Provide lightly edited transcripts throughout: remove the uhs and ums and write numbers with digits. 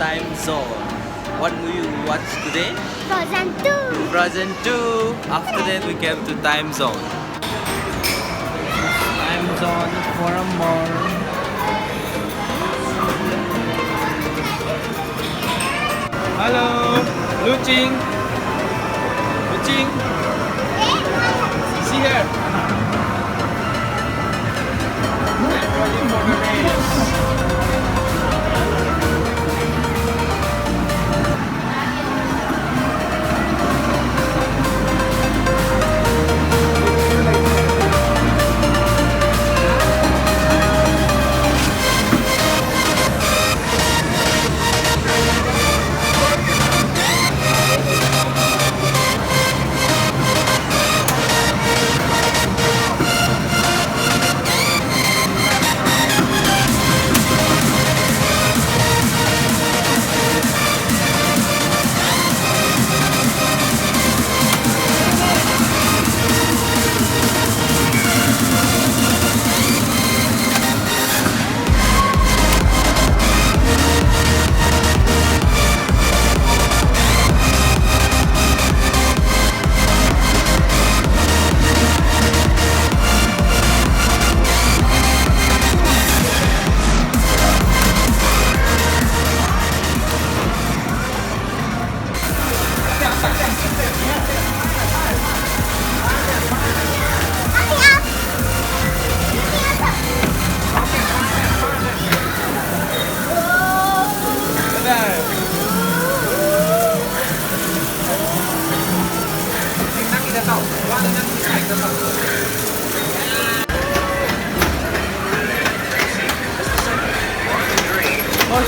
time zone. What do you watch today? Frozen 2. Frozen 2. After that we came to time zone. Time zone for a more. Hello, Luqing. Luqing. See here. Get ready for the race.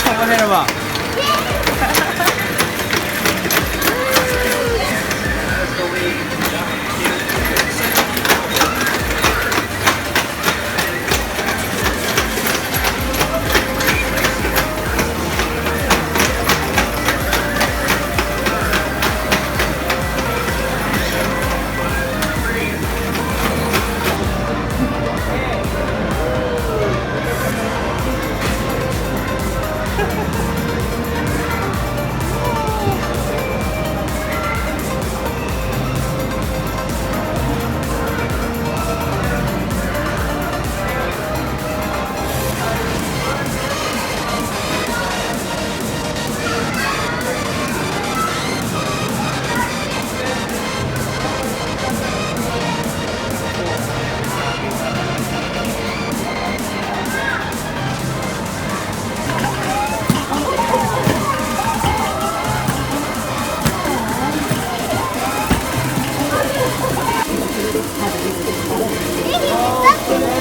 저거 해봐.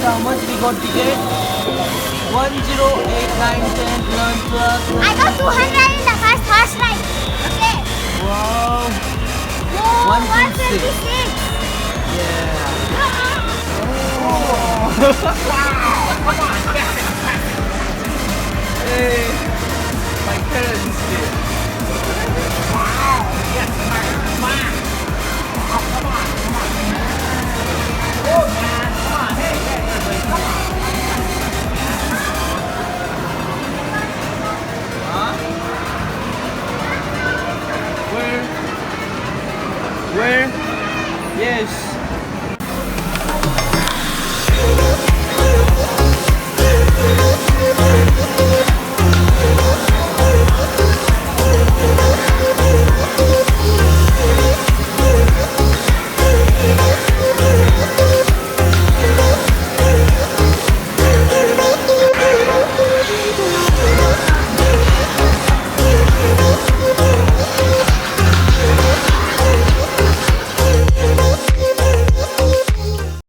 How much we got ticket? 1, 0, 8, 9, 10, 11, 12. I got 200 in the first horse ride. Okay. Wow. Whoa, 156. 156. Hey, my currency. Huh? Where? Yes.